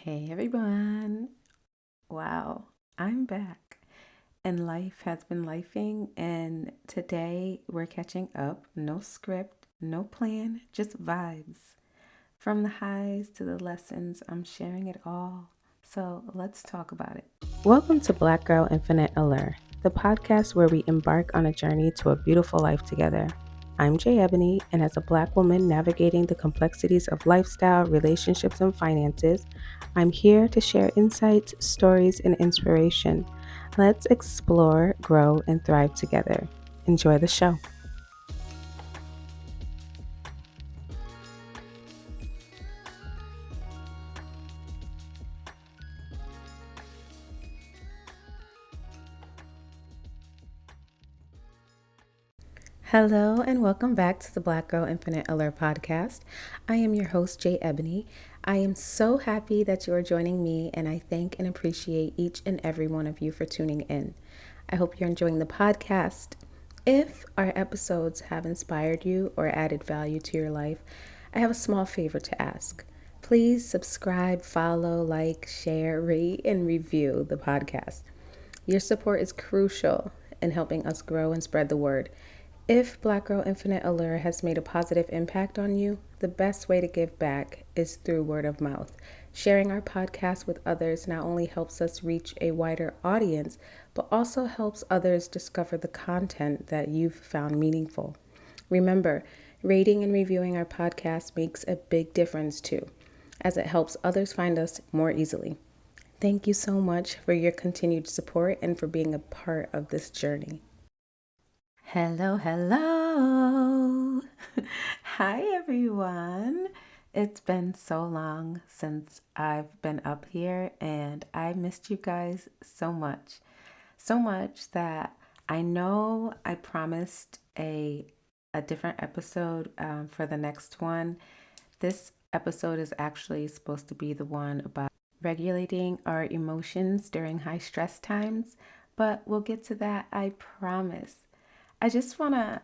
Hey everyone. Wow, I'm back. And life has been lifing, and today we're catching up. No script, no plan, just vibes. From the highs to the lessons, I'm sharing it all. So let's talk about it. Welcome to Black Girl Infinite Allure, the podcast where we embark on a journey to a beautiful life together. I'm Jay Ebony, and as a Black woman navigating the complexities of lifestyle, relationships, and finances, I'm here to share insights, stories, and inspiration. Let's explore, grow, and thrive together. Enjoy the show. Hello, and welcome back to the Black Girl Infinite Allure podcast. I am your host, Jay Ebony. I am so happy that you are joining me, and I thank and appreciate each and every one of you for tuning in. I hope you're enjoying the podcast. If our episodes have inspired you or added value to your life, I have a small favor to ask. Please subscribe, follow, like, share, rate, and review the podcast. Your support is crucial in helping us grow and spread the word. If Black Girl Infinite Allure has made a positive impact on you, the best way to give back is through word of mouth. Sharing our podcast with others not only helps us reach a wider audience, but also helps others discover the content that you've found meaningful. Remember, rating and reviewing our podcast makes a big difference too, as it helps others find us more easily. Thank you so much for your continued support and for being a part of this journey. Hello, hello. Hi, everyone. It's been so long since I've been up here, and I missed you guys so much. So much that I know I promised a different episode for the next one. This episode is actually supposed to be the one about regulating our emotions during high stress times, but we'll get to that, I promise. I just want to,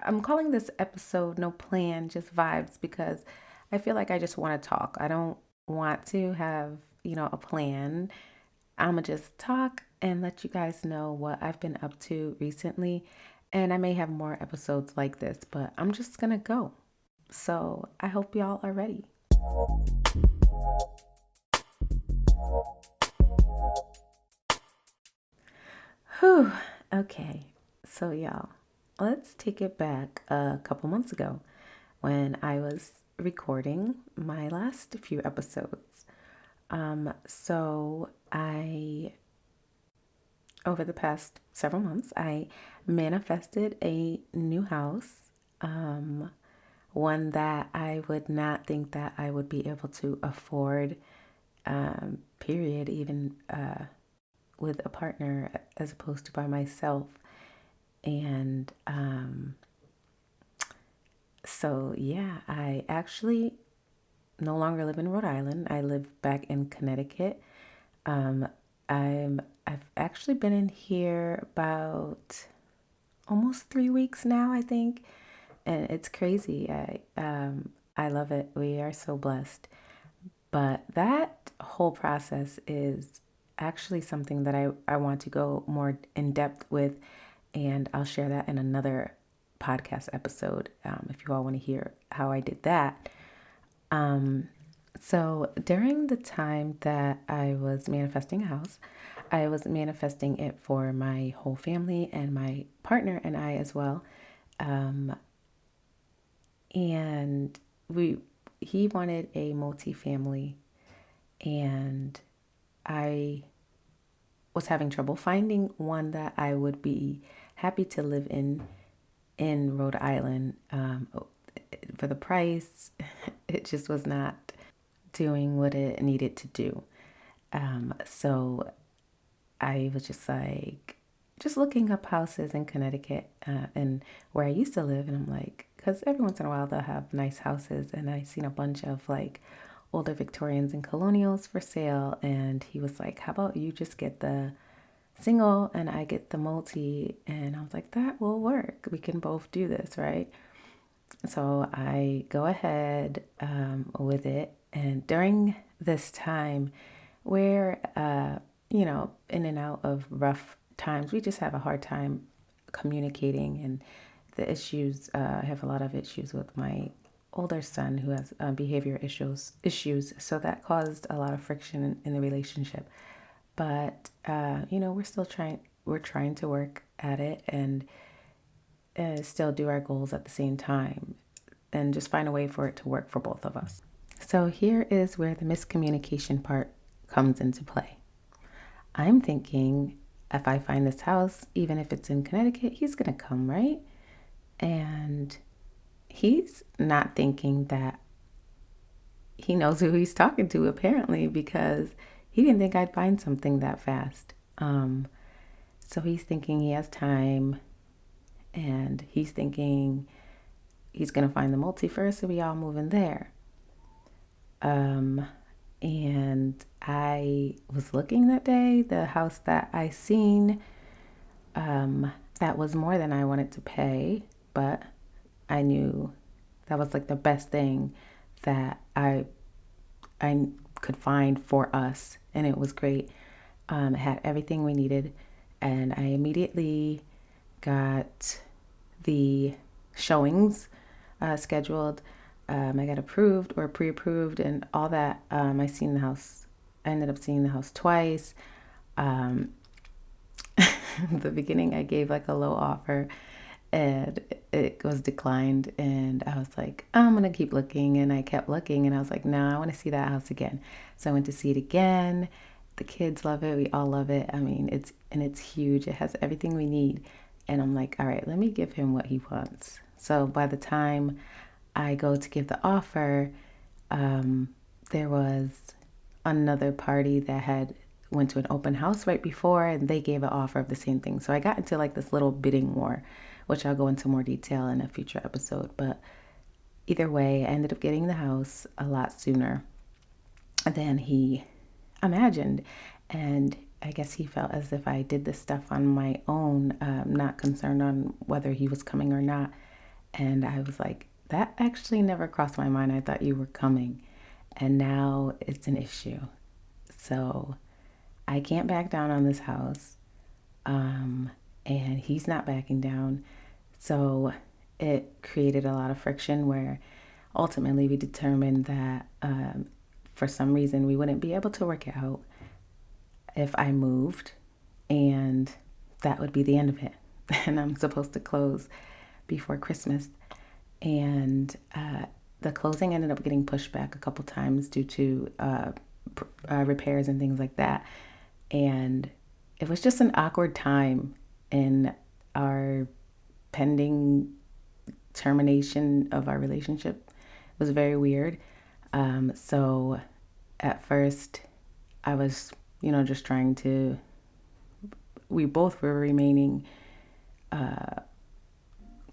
I'm calling this episode No Plan, Just Vibes because I feel like I just want to talk. I don't want to have, a plan. I'm going to just talk and let you guys know what I've been up to recently. And I may have more episodes like this, but I'm just going to go. So I hope y'all are ready. Whew. Okay. So, y'all, let's take it back a couple months ago when I was recording my last few episodes. Over the past several months, I manifested a new house, one that I would not think that I would be able to afford, period, even with a partner as opposed to by myself. And yeah, I actually no longer live in Rhode Island. I live back in Connecticut. Um, I've actually been in here about almost 3 weeks now, I think, and it's crazy. I love it. We are so blessed. But that whole process is actually something that I want to go more in depth with, and I'll share that in another podcast episode if you all want to hear how I did that. So during the time that I was manifesting a house, I was manifesting it for my whole family and my partner and I as well. Um, and we he wanted a multi-family, and I was having trouble finding one that I would be happy to live in Rhode Island. For the price, it just was not doing what it needed to do. So I was just like, just looking up houses in Connecticut and where I used to live. And I'm like, because every once in a while they'll have nice houses. And I seen a bunch of like older Victorians and colonials for sale. And he was like, how about you just get the single and I get the multi? And I was like, that will work. We can both do this, right? So I go ahead with it. And during this time. We're, in and out of rough times. We just have a hard time communicating, and the issues. I have a lot of issues with my older son who has behavior issues. So that caused a lot of friction in the relationship. But we're still trying. We're trying to work at it and still do our goals at the same time, and just find a way for it to work for both of us. So here is where the miscommunication part comes into play. I'm thinking if I find this house, even if it's in Connecticut, he's going to come, right? And he's not thinking that he knows who he's talking to, apparently, because he didn't think I'd find something that fast. So he's thinking he has time, and he's thinking he's going to find the multi first, so we all move in there. And I was looking that day, the house that I seen, that was more than I wanted to pay, but I knew that was like the best thing that I could find for us, and it was great. It had everything we needed, and I immediately got the showings scheduled. I got approved or pre-approved and all that. I ended up seeing the house twice. Um, the beginning, I gave like a low offer, and it was declined. And I was like, I'm gonna keep looking, and I kept looking, and I was like, no, I want to see that house again. So I went to see it again. The kids love it. We all love it. I mean, it's huge. It has everything we need. And I'm like, all right, let me give him what he wants. So by the time I go to give the offer, there was another party that had went to an open house right before, and they gave an offer of the same thing. So I got into like this little bidding war, which I'll go into more detail in a future episode. But either way, I ended up getting the house a lot sooner than he imagined. And I guess he felt as if I did this stuff on my own, not concerned on whether he was coming or not. And I was like, that actually never crossed my mind. I thought you were coming. And now it's an issue. So I can't back down on this house. And he's not backing down. So it created a lot of friction where ultimately we determined that for some reason we wouldn't be able to work it out if I moved, and that would be the end of it. And I'm supposed to close before Christmas. And the closing ended up getting pushed back a couple times due to repairs and things like that. And it was just an awkward time in our pending termination of our relationship. It was very weird. So at first I was, just trying to, we both were remaining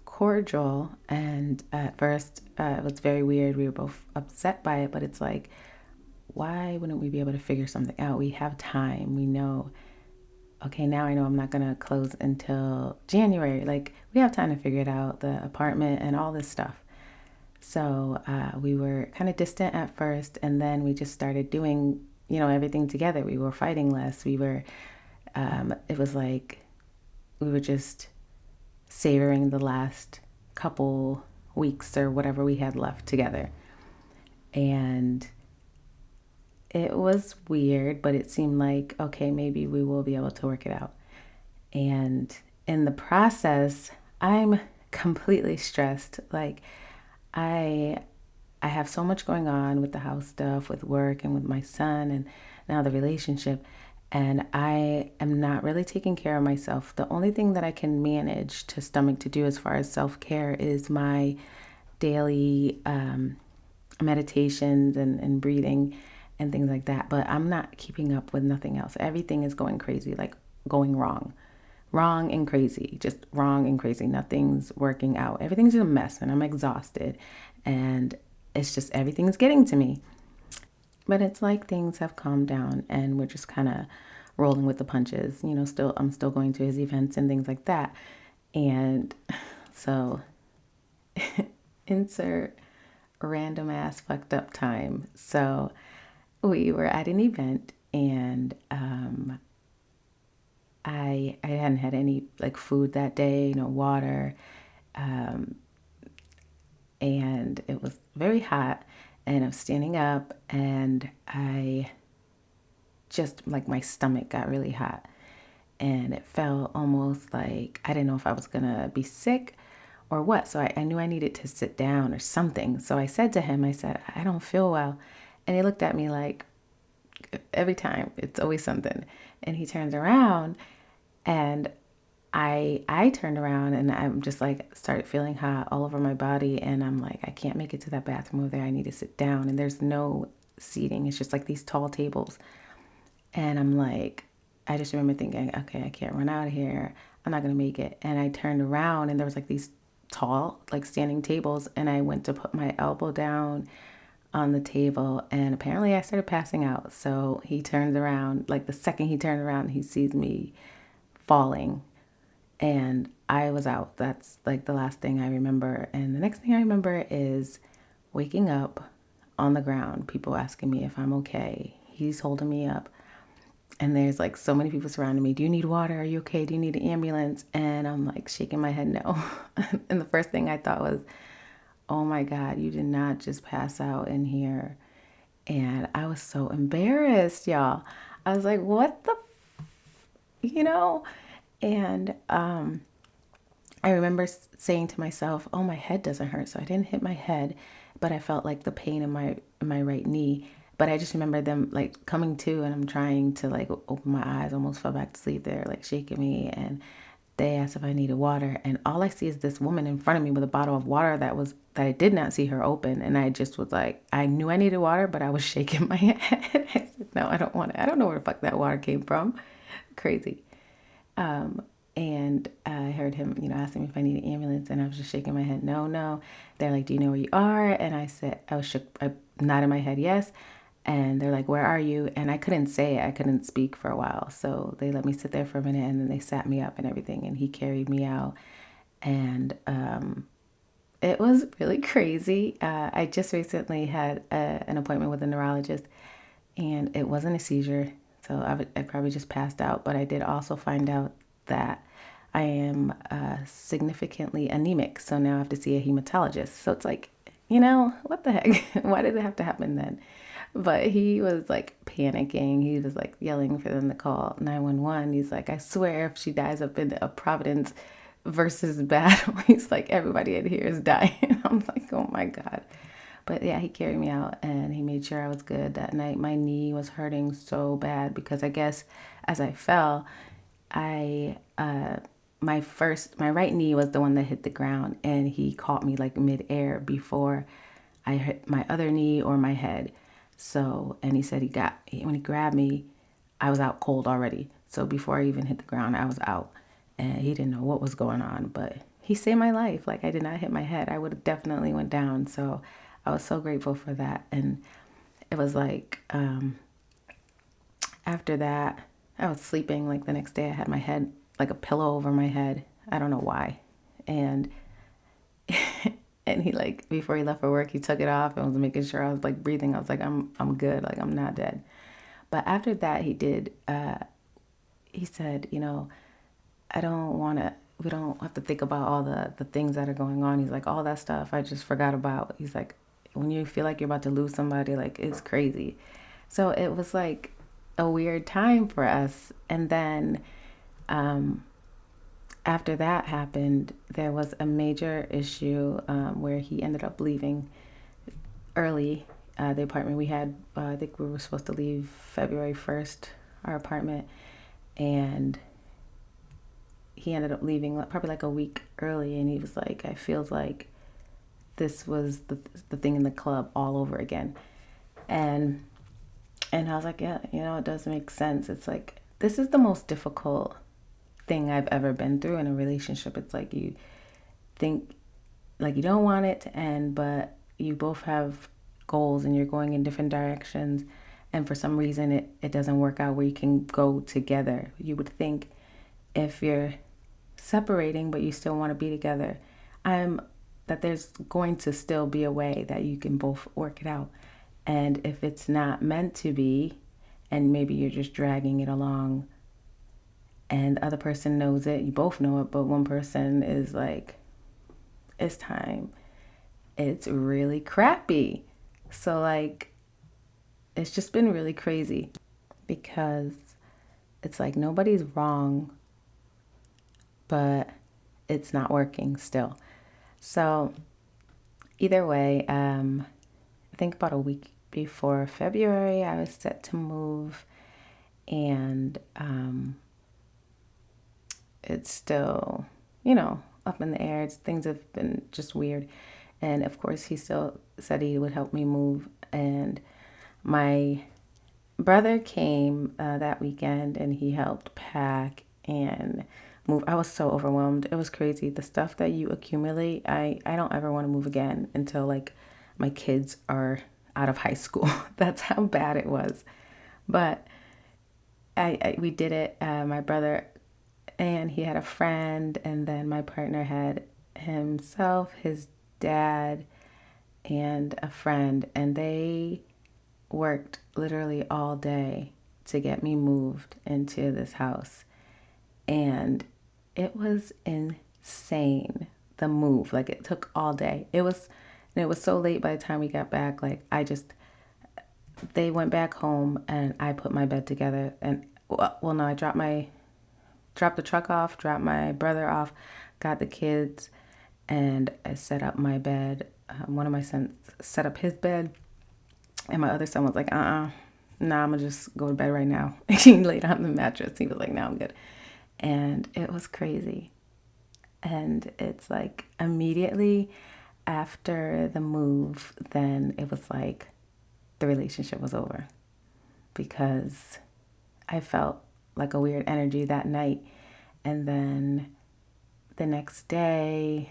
cordial. And at first it was very weird. We were both upset by it, but it's like, why wouldn't we be able to figure something out? We have time. We know, okay, now I know I'm not going to close until January. Like, we have time to figure it out, the apartment and all this stuff. So we were kind of distant at first, and then we just started doing, everything together. We were fighting less. It was like we were just savoring the last couple weeks or whatever we had left together. And it was weird, but it seemed like, okay, maybe we will be able to work it out. And in the process, I'm completely stressed. Like, I have so much going on with the house stuff, with work, and with my son, and now the relationship. And I am not really taking care of myself. The only thing that I can manage to stomach to do as far as self-care is my daily meditations and breathing and things like that. But I'm not keeping up with nothing else. Everything is going crazy, like going wrong. Wrong and crazy, just wrong and crazy. Nothing's working out. Everything's a mess, and I'm exhausted. And it's just everything's getting to me. But it's like things have calmed down, and we're just kind of rolling with the punches. I'm still going to his events and things like that. And so insert random ass fucked up time. So we were at an event, and I hadn't had any like food that day, no water, and it was very hot. And I'm standing up, and I just like my stomach got really hot, and it felt almost like I didn't know if I was gonna be sick or what. So I knew I needed to sit down or something. So I said to him, I said, I don't feel well. And he looked at me like, every time it's always something. And he turns around, and I turned around, and I'm just like started feeling hot all over my body, and I'm like, I can't make it to that bathroom over there. I need to sit down, and there's no seating. It's just like these tall tables. And I'm like, I just remember thinking, okay, I can't run out of here. I'm not gonna make it. And I turned around, and there was like these tall, like standing tables, and I went to put my elbow down on the table, and apparently I started passing out. So he turns around, like the second he turned around, he sees me falling, and I was out. That's like the last thing I remember. And the next thing I remember is waking up on the ground, people asking me if I'm okay. He's holding me up, and there's like so many people surrounding me. Do you need water? Are you okay? Do you need an ambulance? And I'm like shaking my head no. And the first thing I thought was, oh my God, you did not just pass out in here. And I was so embarrassed, y'all. I was like, what the, you know? And I remember saying to myself, "Oh, my head doesn't hurt." So I didn't hit my head, but I felt like the pain in my right knee. But I just remember them like coming to, and I'm trying to like open my eyes, almost fell back to sleep. They're like shaking me, and they asked if I needed water, and all I see is this woman in front of me with a bottle of water that I did not see her open, and I just was like, I knew I needed water, but I was shaking my head. I said, "No, I don't want it. I don't know where the fuck that water came from." Crazy. And I heard him, asking me if I need an ambulance, and I was just shaking my head, no, no. They're like, "Do you know where you are?" And I said, I nodded my head, yes. And they're like, "Where are you?" And I couldn't say it. I couldn't speak for a while. So they let me sit there for a minute, and then they sat me up and everything, and he carried me out. And it was really crazy. I just recently had an appointment with a neurologist, and it wasn't a seizure. So I probably just passed out. But I did also find out that I am significantly anemic. So now I have to see a hematologist. So it's like, what the heck? Why did it have to happen then? But he was like panicking. He was like yelling for them to call 911. He's like, "I swear if she dies up in a Providence versus battle," he's like, "everybody in here is dying." I'm like, oh my God. But yeah, he carried me out, and he made sure I was good that night. My knee was hurting so bad because I guess as I fell, I my right knee was the one that hit the ground, and he caught me like midair before I hit my other knee or my head. So, and he said when he grabbed me, I was out cold already. So before I even hit the ground, I was out, and he didn't know what was going on, but he saved my life. Like I did not hit my head. I would have definitely went down. So I was so grateful for that. And it was like, after that, I was sleeping. Like the next day, I had my head like a pillow over my head. I don't know why. And and he like before he left for work, he took it off and was making sure I was like breathing. I was like, I'm good. Like I'm not dead. But after that, he did. He said, I don't want to. We don't have to think about all the things that are going on. He's like, all that stuff I just forgot about. He's like, when you feel like you're about to lose somebody, like it's crazy. So it was like a weird time for us. And then after that happened, there was a major issue where he ended up leaving early. The apartment we had, I think we were supposed to leave February 1st, our apartment. And he ended up leaving probably like a week early. And he was like, I feels like this was the thing in the club all over again. And I was like, yeah, it does make sense. It's like, this is the most difficult thing I've ever been through in a relationship. It's like you think like you don't want it to end, but you both have goals and you're going in different directions. And for some reason, it doesn't work out where you can go together. You would think if you're separating, but you still want to be together, that there's going to still be a way that you can both work it out. And if it's not meant to be, and maybe you're just dragging it along, and the other person knows it, you both know it, but one person is like, it's time, it's really crappy. So, like, it's just been really crazy because it's like nobody's wrong, but it's not working still. So, either way, I think about a week before February, I was set to move, and it's still, up in the air. Things have been just weird. And of course, he still said he would help me move. And my brother came that weekend and he helped pack and move. I was so overwhelmed. It was crazy. The stuff that you accumulate, I don't ever want to move again until like my kids are out of high school. That's how bad it was. But we did it. My brother and he had a friend, and then my partner had himself, his dad, and a friend, and they worked literally all day to get me moved into this house. And it was insane, the move. Like, it took all day. And it was so late by the time we got back. Like, they went back home and I put my bed together. And well, no, I dropped the truck off, dropped my brother off, got the kids, and I set up my bed. One of my sons set up his bed, and my other son was like, nah, I'm gonna just go to bed right now. He laid on the mattress. He was like, no, I'm good. And it was crazy. And it's like immediately after the move, then it was like the relationship was over because I felt like a weird energy that night. And then the next day,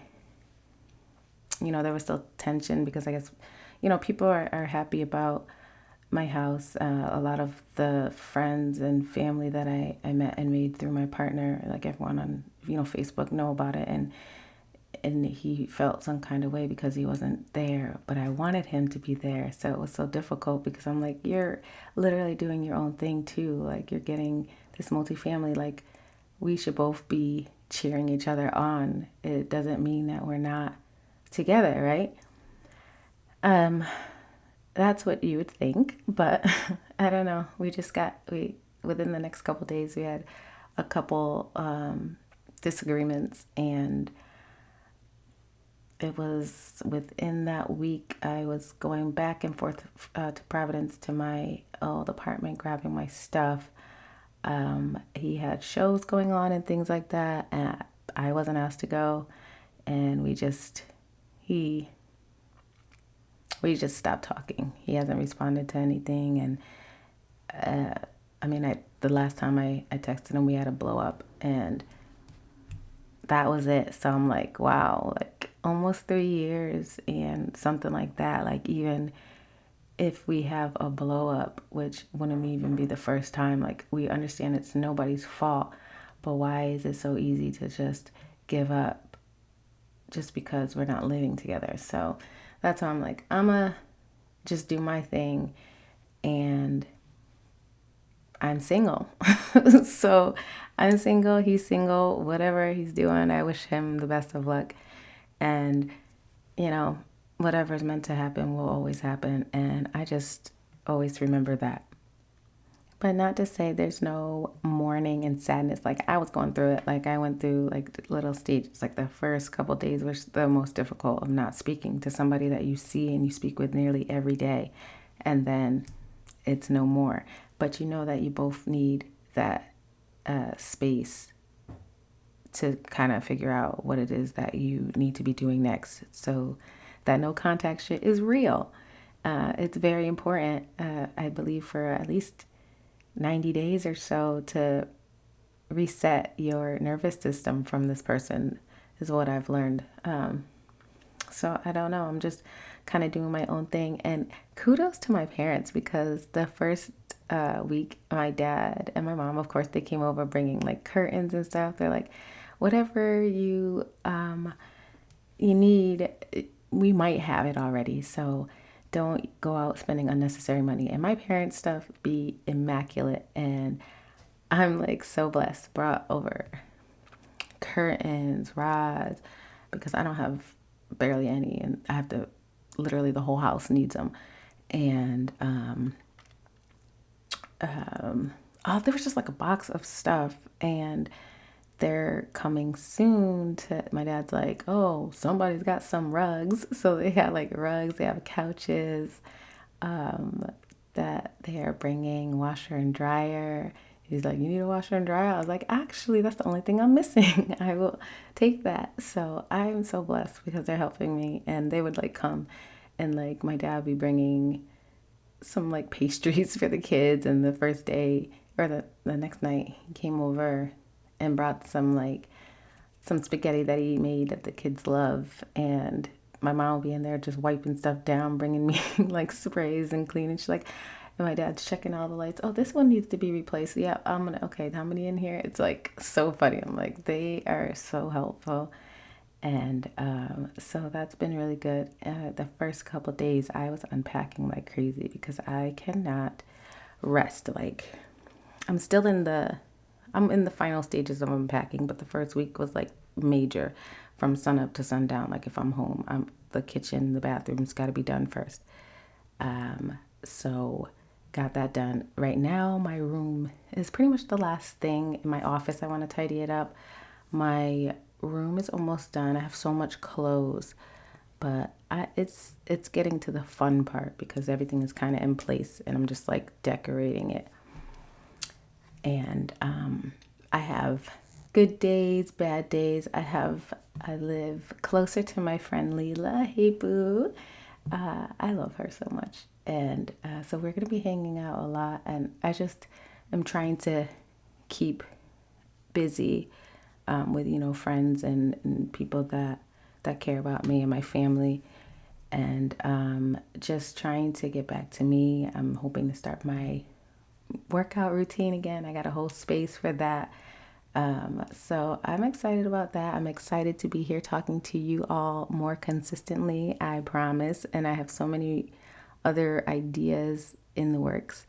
there was still tension because I guess, people are happy about my house. A lot of the friends and family that I met and made through my partner, like everyone on, Facebook know about it. And he felt some kind of way because he wasn't there, but I wanted him to be there. So it was so difficult because I'm like, you're literally doing your own thing too. Like, you're getting this multifamily, like, we should both be cheering each other on. It doesn't mean that we're not together, right? That's what you would think, but I don't know. We within the next couple days, we had a couple disagreements, and it was within that week I was going back and forth to Providence to my old apartment, grabbing my stuff. He had shows going on and things like that, and I wasn't asked to go, and we just stopped talking. He hasn't responded to anything, and the last time I texted him, we had a blow up, and that was it. So I'm like, wow, like almost 3 years and something like that. Like, even if we have a blow up, which wouldn't even be the first time, like, we understand it's nobody's fault, but why is it so easy to just give up just because we're not living together? So that's why I'm like, I'ma just do my thing, and I'm single. So I'm single, he's single, whatever he's doing, I wish him the best of luck. And, whatever's meant to happen will always happen. And I just always remember that. But not to say there's no mourning and sadness. Like, I was going through it. Like, I went through like little stages. Like, the first couple of days was the most difficult, of not speaking to somebody that you see and you speak with nearly every day. And then it's no more. But you know that you both need that space to kind of figure out what it is that you need to be doing next. So that no contact shit is real. It's very important, I believe, for at least 90 days or so to reset your nervous system from this person, is what I've learned. So I don't know. I'm just kind of doing my own thing. And kudos to my parents, because the first week, my dad and my mom, of course, they came over bringing like curtains and stuff. They're like, whatever you need, we might have it already. So don't go out spending unnecessary money. And my parents' stuff be immaculate, and I'm like so blessed. Brought over curtains, rods, because I don't have barely any, and I have to literally the whole house needs them. And oh, there was just like a box of stuff, and they're coming soon to my dad's like, oh, somebody's got some rugs. So they have like rugs, they have couches, that they are bringing, washer and dryer. He's like, you need a washer and dryer? I was like, actually, that's the only thing I'm missing. I will take that. So I'm so blessed because they're helping me. And they would like come, and like my dad would be bringing some like pastries for the kids. And the first day or the next night, he came over and brought some spaghetti that he made that the kids love. And my mom will be in there just wiping stuff down, bringing me like sprays and cleaning. She's like, and my dad's checking all the lights. Oh, this one needs to be replaced. Yeah, okay, how many in here? It's like so funny. I'm like, they are so helpful. And so that's been really good. The first couple days, I was unpacking like crazy because I cannot rest. Like, I'm still in the I'm in the final stages of unpacking, but the first week was like major from sun up to sundown. Like if I'm home, the kitchen, the bathroom's got to be done first. So got that done. Right now, my room is pretty much the last thing. In my office, I want to tidy it up. My room is almost done. I have so much clothes, but it's getting to the fun part because everything is kind of in place, and I'm just like decorating it. And I have good days, bad days. I live closer to my friend Leela. Hey, boo. I love her so much. And so we're going to be hanging out a lot. And I just am trying to keep busy with, friends and people that care about me and my family. And just trying to get back to me. I'm hoping to start my workout routine again. I got a whole space for that. So I'm excited about that. I'm excited to be here talking to you all more consistently, I promise. And I have so many other ideas in the works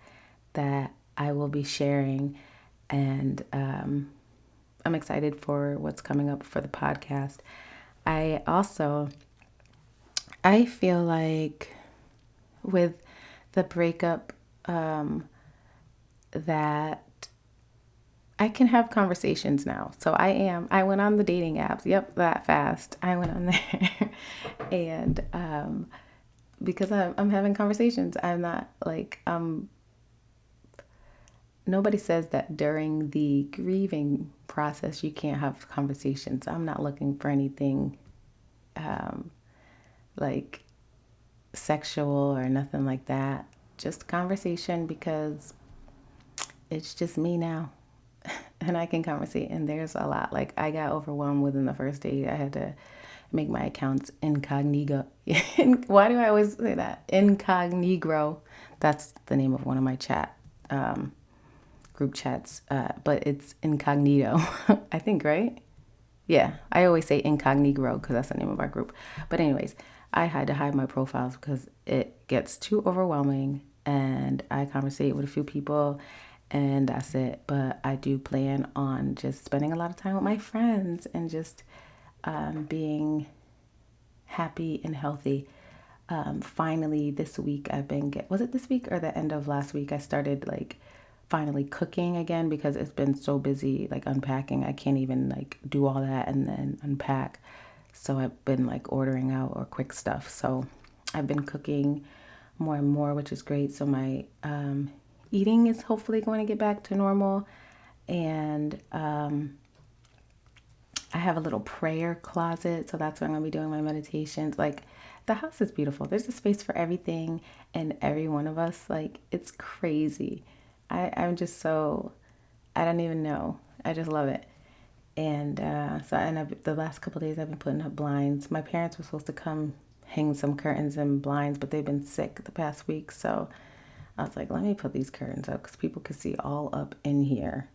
that I will be sharing. And I'm excited for what's coming up for the podcast. I feel like with the breakup, that I can have conversations now. So I went on the dating apps. Yep, that fast. I went on there. And because I'm having conversations. I'm not like, nobody says that during the grieving process you can't have conversations. I'm not looking for anything like sexual or nothing like that. Just conversation because it's just me now. And I can conversate, and there's a lot. Like I got overwhelmed within the first day. I had to make my accounts incognito. Why do I always say that? Incognito. That's the name of one of my group chats, but it's incognito. I think, right? Yeah, I always say incognito because that's the name of our group. But anyways, I had to hide my profiles because it gets too overwhelming, and I conversate with a few people, and that's it. But I do plan on just spending a lot of time with my friends and just being happy and healthy. Finally, this week was it this week or the end of last week? I started like finally cooking again because it's been so busy like unpacking. I can't even like do all that and then unpack. So I've been like ordering out or quick stuff. So I've been cooking more and more, which is great. So my eating is hopefully going to get back to normal. And I have a little prayer closet. So that's where I'm going to be doing my meditations. Like the house is beautiful. There's a space for everything and every one of us. Like it's crazy. I'm just so, I don't even know. I just love it. And the last couple of days I've been putting up blinds. My parents were supposed to come hang some curtains and blinds, but they've been sick the past week. So I was like, let me put these curtains up because people could see all up in here.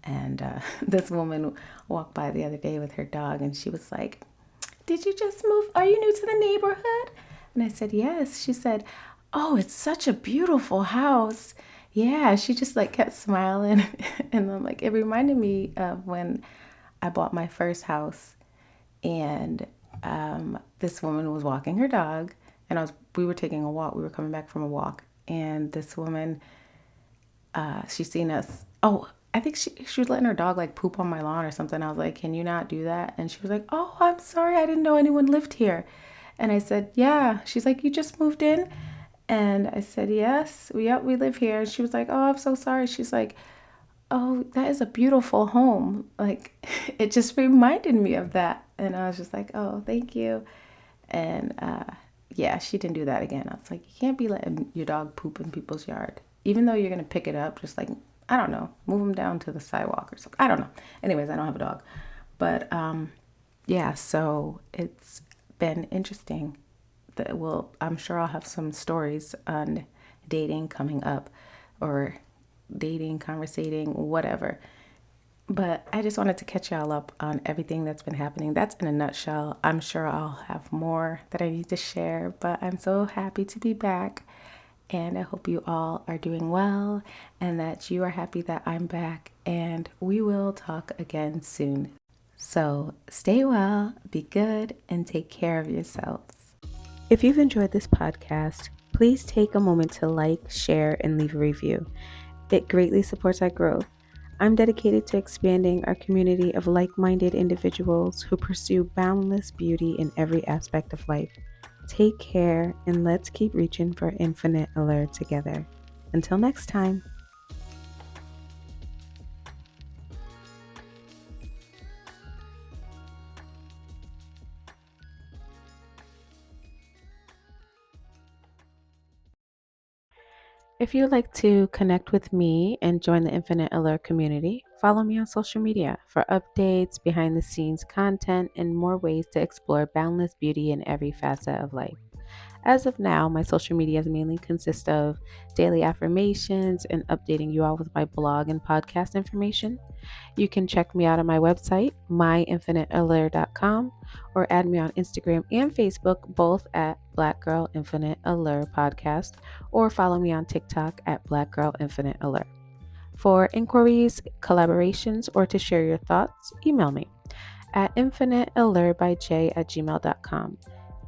And this woman walked by the other day with her dog, and she was like, did you just move? Are you new to the neighborhood? And I said, yes. She said, oh, it's such a beautiful house. Yeah, she just like kept smiling. And I'm like, it reminded me of when I bought my first house, and this woman was walking her dog, and we were taking a walk. We were coming back from a walk, and this woman, she seen us. Oh, I think she was letting her dog like poop on my lawn or something. I was like, can you not do that? And she was like, oh, I'm sorry. I didn't know anyone lived here. And I said, yeah. She's like, you just moved in? And I said, yes, yep, we live here. And she was like, oh, I'm so sorry. She's like, oh, that is a beautiful home. Like, it just reminded me of that. And I was just like, oh, thank you. And yeah, she didn't do that again. I was like, you can't be letting your dog poop in people's yard. Even though you're going to pick it up, just like, I don't know, move him down to the sidewalk or something. I don't know. Anyways, I don't have a dog. But yeah, so it's been interesting. I'm sure I'll have some stories on dating coming up, or dating, conversating, whatever. But I just wanted to catch y'all up on everything that's been happening. That's in a nutshell. I'm sure I'll have more that I need to share, but I'm so happy to be back. And I hope you all are doing well and that you are happy that I'm back. And we will talk again soon. So stay well, be good, and take care of yourselves. If you've enjoyed this podcast, please take a moment to like, share, and leave a review. It greatly supports our growth. I'm dedicated to expanding our community of like-minded individuals who pursue boundless beauty in every aspect of life. Take care, and let's keep reaching for infinite allure together. Until next time. If you'd like to connect with me and join the Infinite Alert community, follow me on social media for updates, behind the scenes content, and more ways to explore boundless beauty in every facet of life. As of now, my social medias mainly consist of daily affirmations and updating you all with my blog and podcast information. You can check me out on my website, myinfiniteallure.com, or add me on Instagram and Facebook, both at Black Girl Infinite Allure Podcast, or follow me on TikTok at Black Girl Infinite Allure. For inquiries, collaborations, or to share your thoughts, email me at infiniteallurebyj@gmail.com.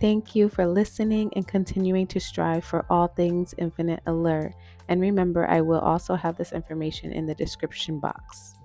Thank you for listening and continuing to strive for all things infinite allure. And remember, I will also have this information in the description box.